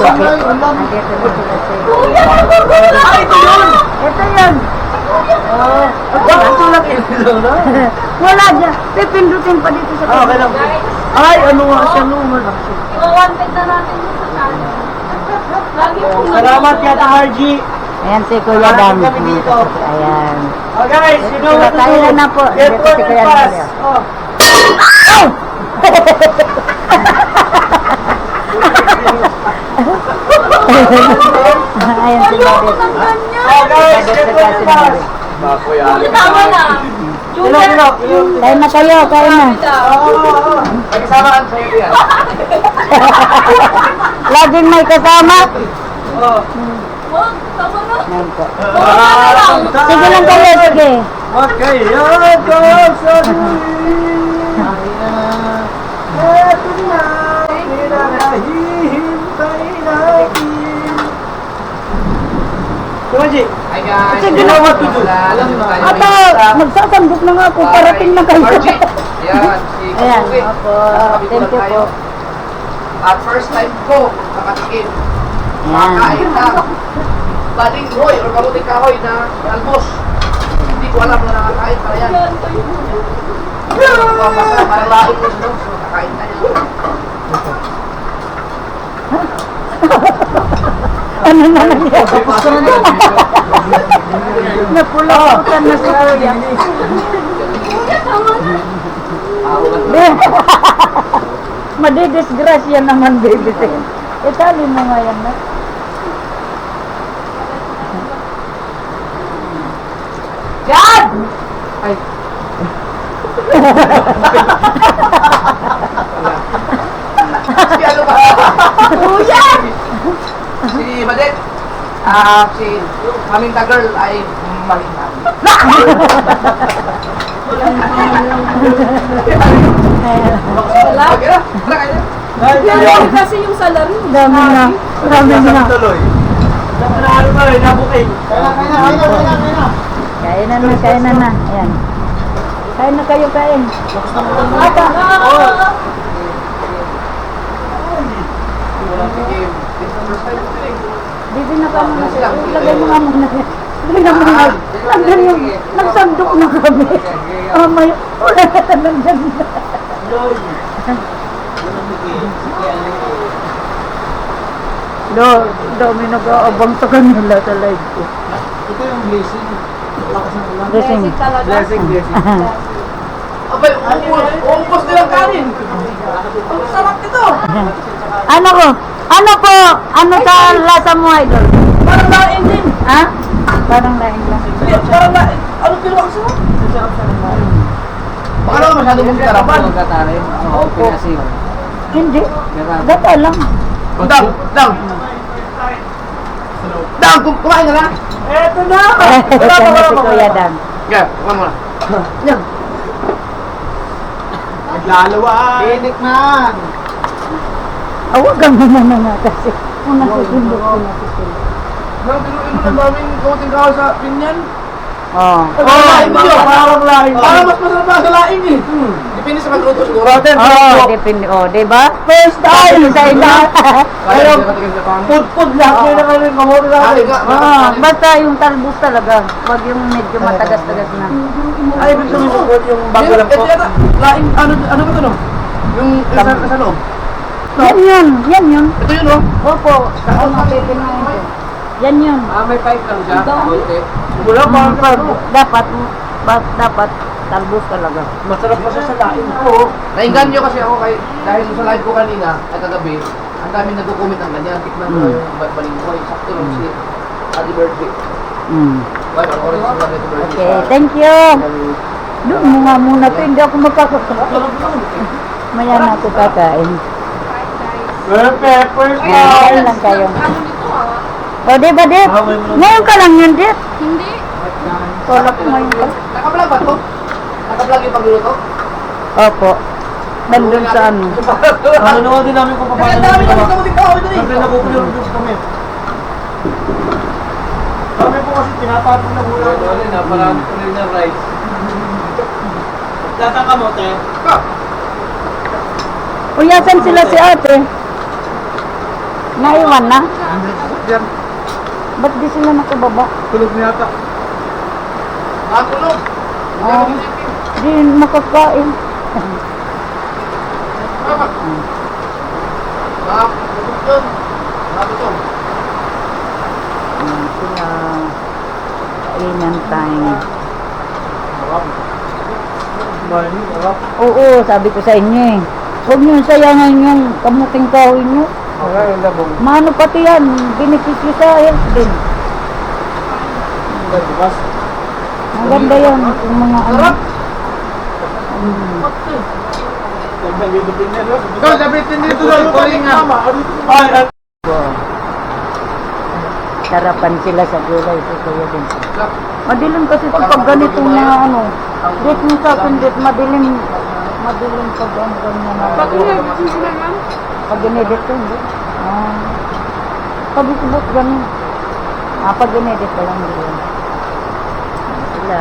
Nandito na sila sa... Ay, ito yun! Ito yun. Oo. Ito lang yun, no? Wala dyan. Pipindutin pa dito sa Okay lang. Ay, ano nga siya, no? I-wanted na natin yung sa kanan. Lagi po Salamat Yata Margie. Ayan si Kuya Dam. Kami dito. Ayan. Oh guys, you know what to do. Kaya na po. Get Dito si work Kuya and Dam. pass. Oh. Ayan si Mari. Oh guys, get work and pass. Tama na. Sino? Kain na kayo, kain na. Oo. Pagkasamaan sa iyo yan. Laging may kasama. Oo. Wag, tama na. Ayan po. Tama lang. Sige lang kayo, sige. Magkaya ko sa duwi. Eto na, pinakahihintay natin. Kumaji. Hi guys! Sige You na. know what to do. Alam mo tayo. Ata, magsasandok na nga ako. Parating na kayo. Yan, si Ayan, Kukuwi. opo. Sabi ko Thank lang you tayo. po. At first time ko, nakatikim. Ayan. Makain ng bading hoy or kamuting kahoy na almos. Hindi ko alam na nakakain pala yan. Masarap, parang laing yun, no? So, kakain tayo. Ano na nangyari? Napulaputan na si Kuya. Be, madidisgrasya naman, baby. Itali mo nga yan, na. Yan! Ay. Si ano ba? Kuya! Si Badet. Si Maminta Girl ay malina. Wala. Okay na, tara kayo. Yan kasi yung salary. Dami na. Dami na. Tuloy. Ano ba rin, nabukay. Kain na. Ayan. Kain na kayo, kain. Ata. Bibi na ka muna sila. Lagay mo nga muna. Lagay mo nga. Lagay yung nagsandok na kami. May wala na nandyan na. Dami nag-aabang sa kanila sa live ko. Ito yung blessing. Blessing. Blessing. Abay, umpos nilang kanin. Ang sarap nito. Ano ko? Ano po? Ano sa lasa mo, idol? Parang lain din. Ha? Parang laing lang. Hindi, parang lain. Ano kinuha ko sa'yo? Baka naman masyado mong karapan. Opo. Hindi. Gata lang. Dang, kumain ka na. Eto na! Wala si Kuya Dan. Okay, kumain mo na. Yan. Naglalawa. Tinikman. Awagan mo naman nga kasi. Kung nasusundok ko nasusundok. Nang tinuin mo ng daming kaunting kahoy sa pinyan. Oo. Laing yun, parang laing. Parang mas masarap na sa laing eh. Depende sa magluto siguro. Oo, depende. Oh, diba? First time! Sa ila. Kaya hindi ka tingin sa pangit. Pud-pud lang. Kaya na kami kamoro natin. Basta yung talbos talaga. Huwag yung medyo matagas-tagas na. Ay, ibig sabihin ko yung bago lang po. Laing, ano ba ito no? Yung sa loob. Yan yun. Ito yun no? Opo. Ako mapipinahin ko. Yan yun. May pipe lang siya. Wala parang Dapat talbos talaga. masarap pa siya sa laing ko. Nainganyo kasi ako dahil sa live ko kanina at kagabi, ang daming nagko-comment ng ganyan. Tikman mo yung balinghoy. Sakto lang si Happy birthday. Why, parang orange yung happy birthday. Okay, thank you. Doon mo nga muna to. Hindi ako makakakain. Maya na ako kakain. Peppers Kain lang kayo. Ano nito ah? O, di ba, Dit? Ngayon ka lang yun, Dit. Hindi. Tulak mo ngayon ka. Naka-vlog ba ito? Naka-vlog yung pagluluto? Opo. Nandun sa ano. Nanonood din namin kung Kasi paano ang dami namin kamuting kahoy doon Kasi eh. nakukuliw yung kami. Kami po kasi tinatapon na muna. Naparami ko rin ng rice. Tataka mo, te. Uyasan sila si ate. Naiwan na? Yan. Ba't di sila nakababa? Tulog niya ata. Matulog. Ah, di makakain. Mama. Matulog doon. Matulog. Sila kainan time. Malamig, harap. Oo, sabi ko sa inyo eh. Huwag niyo sayangan yung kamuting kahoy niyo. Okay, yung labong. Mano pati yan, benepisyo sa health din. Ay, bukas. Maganda yan, yung mga ano. Sarap. Ikaw, sabitin dito sa rin nga. Ay, ay. Sarapan sila sa gulay, so kaya din. Madilim kasi ito pag ganito na ano. Date mo sa akin, date madilim. Madilim pag ang ganyan na. Pag inedit mo sila yan, Pag inedit ko, hindi. Ah. Sabi ko ba't ganun? Pag inedit ko lang din. Sila.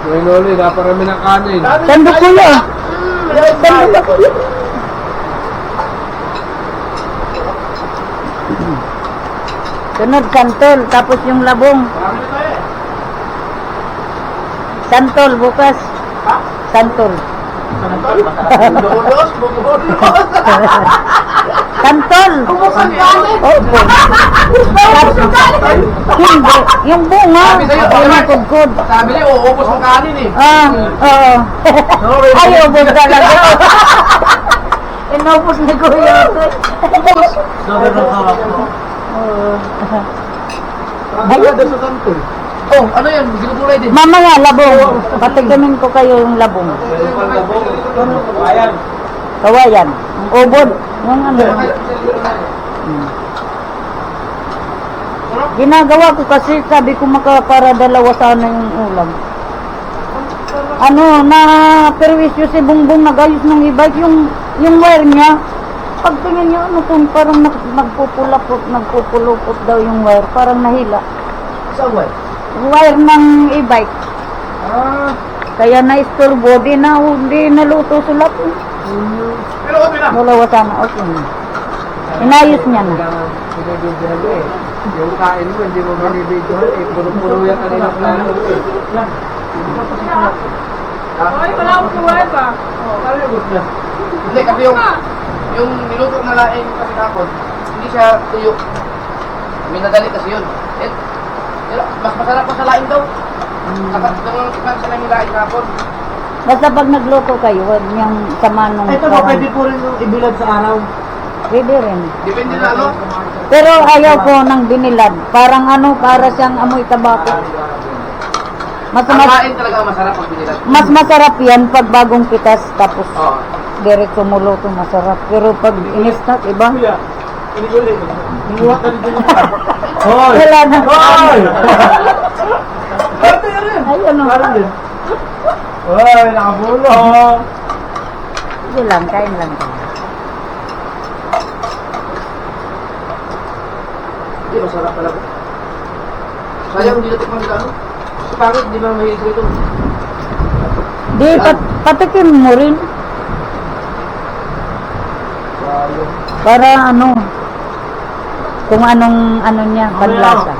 Yung lolo, naparami ng kanin. Sando kuya. Sando kuya. Sunod, santol. Tapos yung labong. Santol, bukas. Santol. Lulos, bubulos. Santol. ang galit. Opo. Hindi. Yung bunga. Sabi sa'yo, Yung kudkod. Sabi niya, uubos ng kanin eh. Oo. Ay, ubos talaga. Inubos ni Kuya. Ubos. Ay, doon sa santol. Oh, ano yan? Ginugulay din. Mamaya, labong. Patigamin ko kayo yung labong. Ayan. Kawayan. Yung ubod. Yung ano. Ginagawa ko kasi sabi ko para dalawa sana yung ulam. Ano, na perwisyo si Bungbong nagayos ng e-bike yung wire niya. Pagtingin niya, ano kung parang nagpupulupot daw yung wire. Parang nahila. Saan ba? Wire ng e-bike. Ah. Kaya na-isturbo, di naluto sulat. Pero okay na. Dalawa sana, okay na. Inayos niya na. Yung kain mo, hindi mo binibidyohan eh. Puro-puro yan kanina plano eh. Ay, wala akong kuwai ba? Hindi, kasi yung niluto na laing kasi kapon, hindi siya tuyo. Minadali kasi yun. Eh, mas masarap pa sa laing daw. Nung tikman sa namin laing kapon. Basta pag nagluto kayo, huwag niyang sama nung Ito ba, pwede po rin yung ibilad sa araw. Pwede rin. Depende na ano. Pero ayaw ko ng binilad. Parang ano, para siyang amoy tabako. Ang laing talaga masarap pag binilag. Mas masarap yan pag bagong pitas, tapos Oo. diretso muluto, masarap. Pero pag in-stock, iba? Inuwat ka dito yung Hoy! Wala na. Hoy! Ayun o. Parang din. Hoy, nakabulo! Sige lang, kain lang. Hindi, masarap talaga. Sayang, hindi natin pang ano. Sa pangit, hindi ba mahilig ito? Di, patikim mo rin. Para ano, kung anong ano niya, panlasa.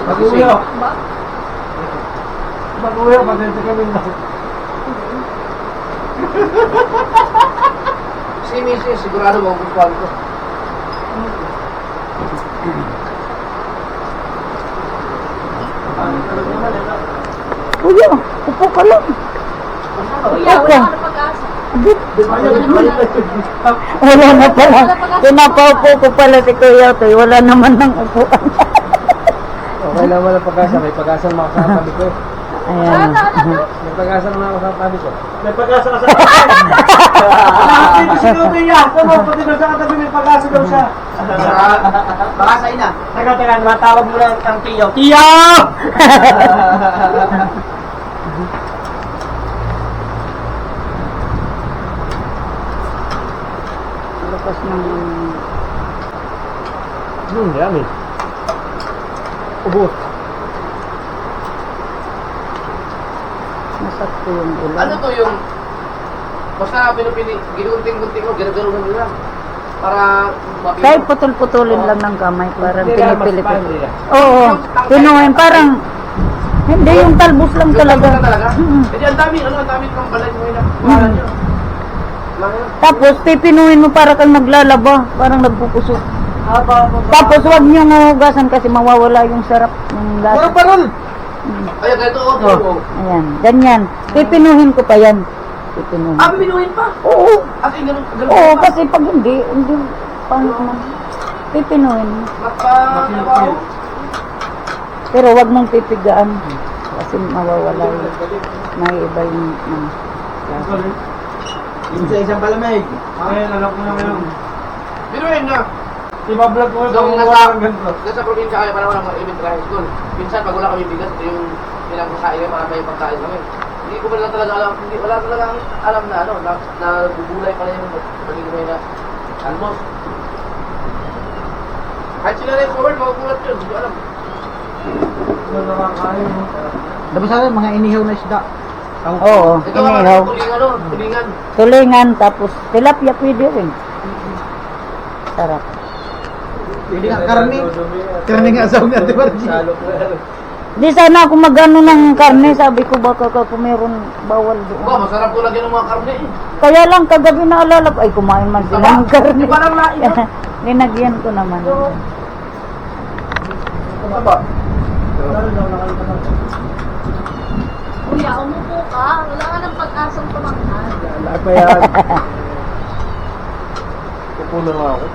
Mag-uyo! Mag-uyo, pasensya kami na. Si Mrs. sigurado magugustuhan ko. Kuya, upo ka lang. Kuya, wala ka na pag-asa. Wala na pala. Pinapaupo ko pala si Kuya Toy. Wala naman ng upuan. Okay lang wala pag-asa. May pag-asa naman ako sa tabi ko eh. Ayan. May pag-asa naman ako sa tabi ko. May pag-asa ka sa tabi. Lahat dito si Lubiya. Tama, pati na sa katabi may pag-asa daw siya. Baka sa ina. Taga, matawag mo lang ang tiyaw. Tiyaw! Lakas ng... Yummy. Ubot. Nasakto yung ulan. Ano to yung... Basta pinupili, ginugunting-gunting mo, ginagaruhan mo lang. para mapili. Kahit putol-putulin lang ng kamay, parang Hindi na, mas pinipili ko. pandi na. Oo, pinuhin, parang, hindi yung talbos lang Yung talaga. talaga talaga? Mm. Eh di ang dami, ang dami ng balay mo yun. Kumahan nyo. Tapos, pipinuhin mo para kang naglalaba, parang nagpupusok. Tapos, wag niyong hugasan kasi mawawala yung sarap ng lasa. pa ron! Ayun, ganito oh. Ayan, ganyan. Pipinuhin ko pa yan. Pipinuhin. Ah, binuhin pa? Oo. As in, ganun Oo, kasi pag hindi, paano naman? Pipinuhin. Mapanabaho. Pero wag mong pipigaan. Kasi mawawala yung, may iba yung, Isang palamig. Ngayon, alam ko na ngayon. Binuhin na. Ibablog ko So, yung nasa, mga ganito. nasa probinsya kami para walang elementary high school. Minsan, pag wala kami bigas, ito yung pinagkasain kami, marami yung pagkain kami. Hindi ko pala talaga alam, wala talaga alam na ano, na bubulay pala yung pagiging may na almos. Kahit sila rin forward, makukulat yun, hindi ko alam. Ano nakakain mo? Dapat sa akin, mga inihaw na isda. Oo, Ito nga, inihaw. tulingan, no? Tulingan. Tulingan, tapos tilapia pwede rin. Sarap. Pwede nga karne. Karne nga sa mga, di ba? Salok na yan. Di sana ako magano ng karne, sabi ko baka kung meron bawal Ba, doon. masarap ko lagyan ng mga karne eh. Kaya lang kagabi naalala ko, ay kumain man sila ng karne. Di ba lang lain, no? Linagyan ko naman. Ano ba? Kuya, umupo ka. Wala ka ng pag-asang tumangkad. Lahat pa yan. Pupuno nga ako.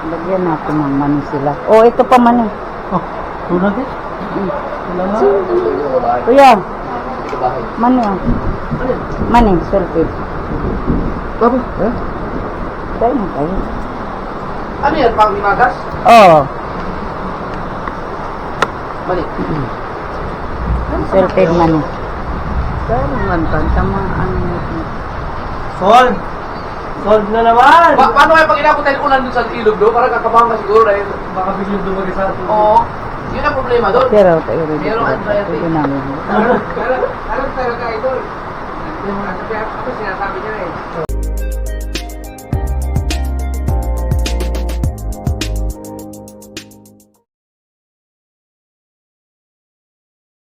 Lagyan natin ng mani sila. Oh, ito pa mani. Tunod eh. Kuya, Sa bahay. mani oh. Mani, sulfate. Baba. Eh? Kaya mo kayo. Ano yan, pang himagas? Oo, Mali. sulfate mani. Kaya naman kan, tama ano yun. Solve! Solve na naman! Paano kaya pag inabot tayo ulan dun sa ilog do? Parang kakabahan ka siguro dahil... Baka biglang dumagi sa atin. Oo. Yun ang problema doon. Pero tayo rin. Merong anxiety. Ito namin. Alam talaga, idol. Yung mga sabi, ako sinasabi niya eh.